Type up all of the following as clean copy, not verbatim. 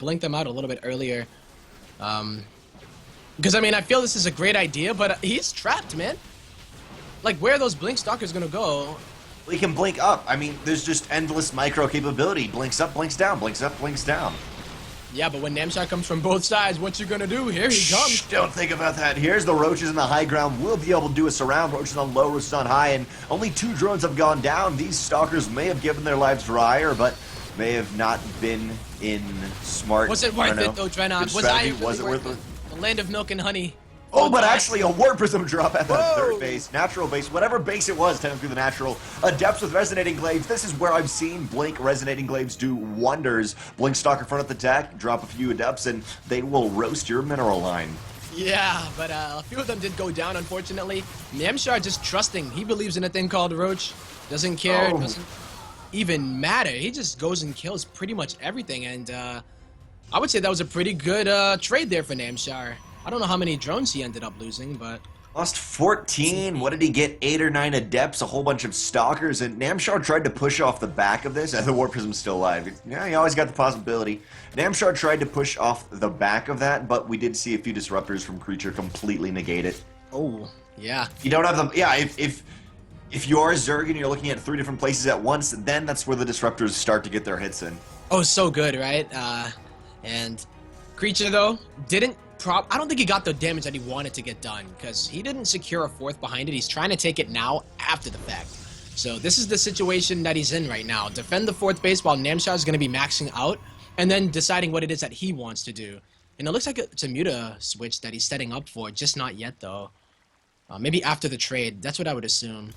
blink them out a little bit earlier. Because, I mean, I feel this is a great idea, but he's trapped, man. Like, where are those blink stalkers going to go? He can blink up. I mean, there's just endless micro capability. Blinks up, blinks down, blinks up, blinks down. Yeah, but when Namshar comes from both sides, what you gonna do? Here he comes. Shh, don't think about that. Here's the Roaches in the high ground. We'll be able to do a surround. Roaches on low, Roaches on high, and only 2 drones have gone down. These stalkers may have given their lives for ire, but may have not been in smart. Was it worth it though, DrennoC? Was it worth it? The land of milk and honey. Oh, but actually a Warp Prism drop at the third base, natural base, whatever base it was, technically the natural. Adepts with Resonating Glaives. This is where I've seen Blink Resonating Glaives do wonders. Blink Stalker front of the deck, drop a few Adepts, and they will roast your mineral line. Yeah, but a few of them did go down, unfortunately. Namshar just trusting. He believes in a thing called Roach. Doesn't care, doesn't even matter. He just goes and kills pretty much everything, and I would say that was a pretty good trade there for Namshar. I don't know how many drones he ended up losing, but... Lost 14. What did he get? 8 or 9 Adepts, a whole bunch of Stalkers, and Namshar tried to push off the back of this. The Warp Prism's still alive. Yeah, you always got the possibility. Namshar tried to push off the back of that, but we did see a few Disruptors from Creature completely negate it. Oh, yeah. You don't have them... Yeah, if you are Zerg and you're looking at 3 different places at once, then that's where the Disruptors start to get their hits in. Oh, so good, right? And Creature, though, didn't... I don't think he got the damage that he wanted to get done, because he didn't secure a 4th behind it. He's trying to take it now after the fact. So this is the situation that he's in right now. Defend the 4th base while Namshar is going to be maxing out, and then deciding what it is that he wants to do. And it looks like it's a Muta switch that he's setting up for, just not yet, though. Maybe after the trade. That's what I would assume.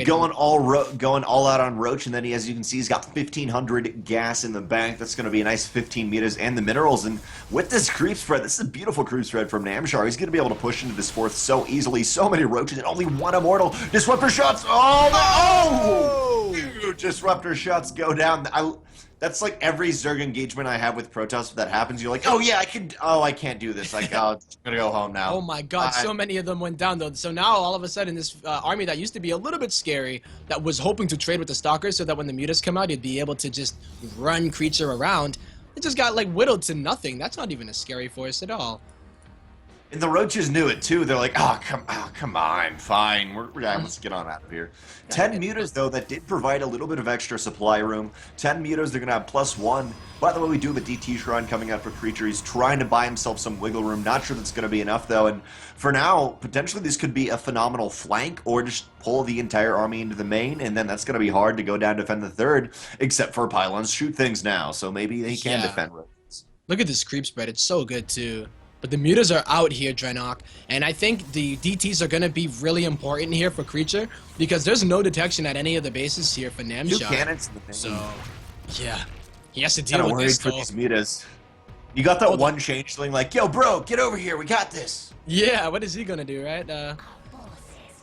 Going all out on Roach, and then as you can see, he's got 1,500 gas in the bank. That's going to be a nice 15 meters and the minerals. And with this creep spread, this is a beautiful creep spread from Namshar. He's going to be able to push into this 4th so easily. So many Roaches and only 1 Immortal. Disruptor shots. Oh! Disruptor shots go down. That's like every Zerg engagement I have with Protoss that happens. You're like, oh yeah, I can't do this. Like, I'm gonna go home now. Oh my god, so many of them went down though. So now all of a sudden this army that used to be a little bit scary, that was hoping to trade with the Stalkers so that when the Mutas come out, you'd be able to just run Creature around. It just got like whittled to nothing. That's not even a scary force at all. And the Roaches knew it too. They're like, oh, come on, fine. Let's get on out of here. 10 Mutas, though, that did provide a little bit of extra supply room. 10 Mutas, they're going to have +1. By the way, we do have a DT Shrine coming out for Creature. He's trying to buy himself some wiggle room. Not sure that's going to be enough, though. And for now, potentially this could be a phenomenal flank, or just pull the entire army into the main, and then that's going to be hard to go down and defend the 3rd, except for Pylons shoot things now, so maybe they can defend Roaches. Look at this creep spread. It's so good, too. But the Mutas are out here, DrennoC, and I think the DTs are going to be really important here for Creature, because there's no detection at any of the bases here for Namshar. 2 cannons in the main. So, yeah. He has to deal with this, for these Mutas. You got that one changeling like, yo, bro, get over here, we got this. Yeah, what is he going to do, right?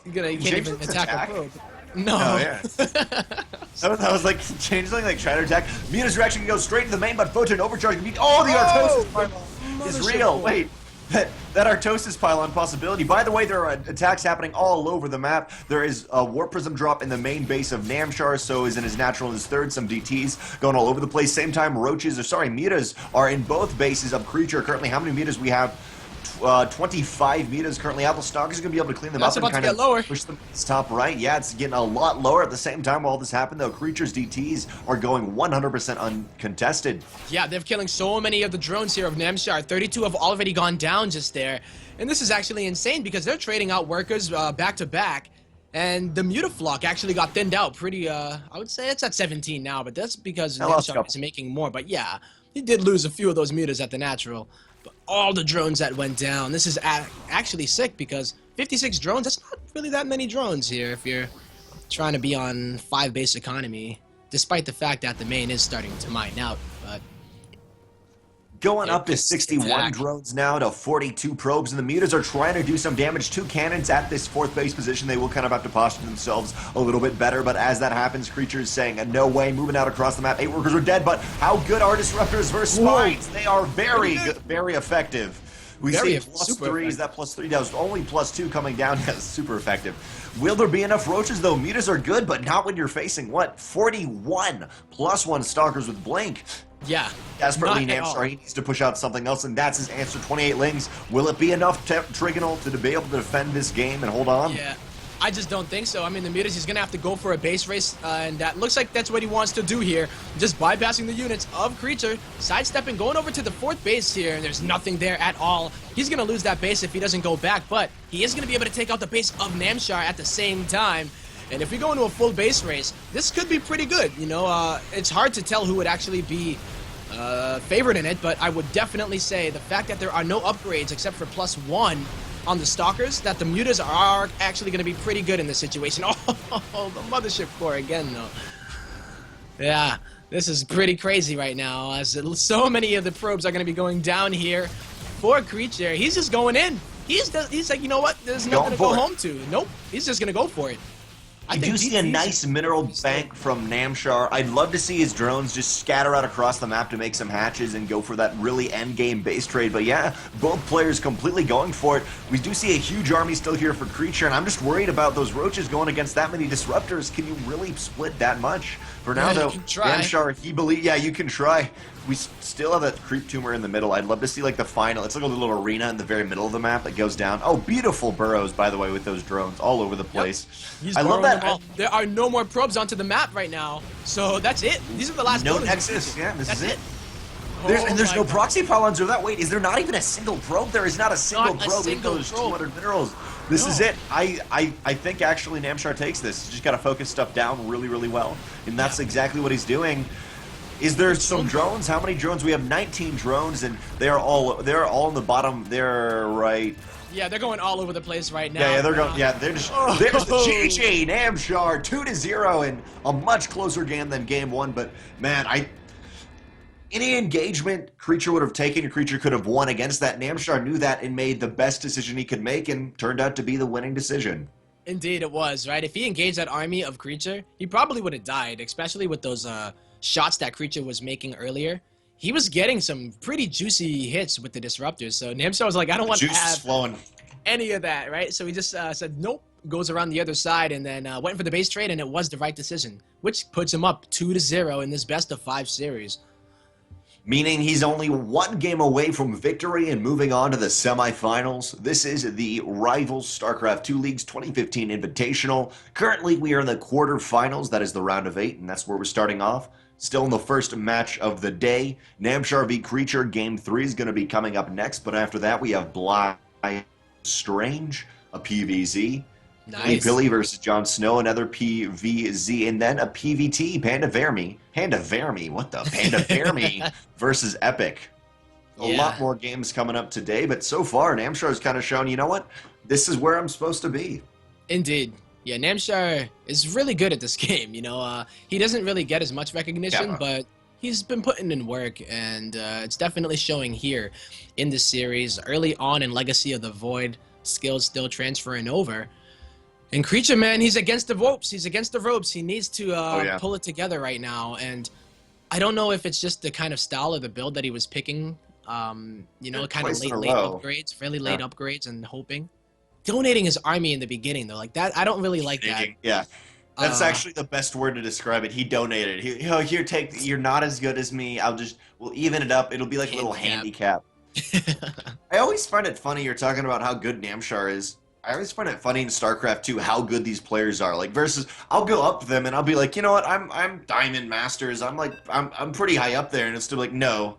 He can't even attack a probe. No. Oh, yeah. that was like changeling, like trying to attack. Mutas are actually going to go straight to the main, but Photon overcharge. Oh, the Artosis pylon is real. Wait, that Artosis pylon possibility. By the way, there are attacks happening all over the map. There is a Warp Prism drop in the main base of Namshar, so is in his natural in his 3rd. Some DTs going all over the place. Same time, Mutas are in both bases of Creature. Currently, how many Mutas we have? 25 Mutas currently out. The Stalkers are going to be able to clean them up and kind of push them to the top right. Yeah, it's getting a lot lower. At the same time, while this happened, though, Creature's DTs are going 100% uncontested. Yeah, they're killing so many of the drones here of Namshar. 32 have already gone down just there. And this is actually insane because they're trading out workers back to back. And the Mutaflock actually got thinned out pretty, I would say it's at 17 now, but that's because Namshar is making more. But yeah, he did lose a few of those Mutas at the natural. But all the drones that went down, this is actually sick because 56 drones, that's not really that many drones here if you're trying to be on 5 base economy, despite the fact that the main is starting to mine out. But going up to 61 drones now to 42 probes, and the Mutas are trying to do some damage. 2 cannons at this 4th base position. They will kind of have to posture themselves a little bit better, but as that happens, Creature's saying, no way, moving out across the map. 8 workers are dead, but how good are Disruptors versus Spines? They are very good, very effective. We see +3s, that +3 does only +2 coming down. That's super effective. Will there be enough Roaches, though? Mutas are good, but not when you're facing, what, 41 +1 Stalkers with Blink. Yeah. Desperately, Not at all. Namshar, he needs to push out something else, and that's his answer. 28 lings. Will it be enough Trigonal to be able to defend this game and hold on? Yeah. I just don't think so. I mean, the Mutas, he's going to have to go for a base race, and that looks like that's what he wants to do here. Just bypassing the units of Creature, sidestepping, going over to the 4th base here, and there's nothing there at all. He's going to lose that base if he doesn't go back, but he is going to be able to take out the base of Namshar at the same time. And if we go into a full base race, this could be pretty good. You know, it's hard to tell who would actually be favored in it, but I would definitely say the fact that there are no upgrades except for +1 on the Stalkers, that the Mutas are actually going to be pretty good in this situation. Oh, the Mothership Core again, though. Yeah, this is pretty crazy right now, as so many of the probes are going to be going down here for Creature. He's just going in. He's like, you know what? There's nothing to go home to. Nope, he's just going to go for it. I do see a nice mineral bank from Namshar. I'd love to see his drones just scatter out across the map to make some hatches and go for that really end-game base trade. But yeah, both players completely going for it. We do see a huge army still here for Creature, and I'm just worried about those roaches going against that many disruptors. Can you really split that much? For now, though, Namshar, you can try. We still have that creep tumor in the middle. I'd love to see like the final. It's like a little arena in the very middle of the map that goes down. Oh, beautiful burrows, by the way, with those drones all over the place. Yep. I love that. There are no more probes onto the map right now, so that's it. These are the last. No nexus. Yeah, this is it. Oh, there's no proxy pylons or that. Wait, is there not even a single probe? There is not a single probe with those 200 minerals. This is it. I think actually Namshar takes this. He's just got to focus stuff down really, really well, and that's exactly what he's doing. Is there some drones? How many drones? We have 19 drones, and they're all in the bottom. They're right. Yeah, they're going all over the place right now. Yeah, they're going. Yeah, they're just. There's the GG Namshar 2-0 in a much closer game than game 1. But man, any engagement Creature would have taken, Creature could have won against that. Namshar knew that and made the best decision he could make, and turned out to be the winning decision. Indeed, it was right. If he engaged that army of Creature, he probably would have died, especially with those shots that Creature was making earlier. He was getting some pretty juicy hits with the disruptors, so Namshar was like, I don't want to have any of that, right? So he just said nope, goes around the other side, and then went for the base trade, and it was the right decision, which puts him up 2-0 in this best-of-5 series. Meaning he's only 1 game away from victory and moving on to the semifinals. This is the Rivals StarCraft 2 Leagues 2015 Invitational. Currently, we are in the quarterfinals. That is the round of 8, and that's where we're starting off. Still in the first match of the day. Namshar v Creature, Game 3 is going to be coming up next, but after that we have Blind Strange, a PVZ. Nice. PiLiPiLi versus JonSnow, another PVZ, and then a PVT, PandaBearMe, what the? PandaBearMe versus Epic. A lot more games coming up today, but so far Namshar has kind of shown, you know what? This is where I'm supposed to be. Indeed. Yeah, Namshar is really good at this game, you know. He doesn't really get as much recognition, but he's been putting in work, and it's definitely showing here in this series. Early on in Legacy of the Void, skills still transferring over. And Creature, man, he's against the ropes. He's against the ropes. He needs to pull it together right now, and I don't know if it's just the kind of style of the build that he was picking, you know, kind of late upgrades, fairly late upgrades, and hoping. Donating his army in the beginning, though, like that, I don't really like that. Yeah, that's actually the best word to describe it. He donated. Here, take. You're not as good as me. We'll even it up. It'll be like a little handicap. I always find it funny. You're talking about how good Namshar is. I always find it funny in StarCraft 2 how good these players are. Like versus, I'll go up to them and I'll be like, you know what? I'm Diamond Masters. I'm pretty high up there, and it's still like, no.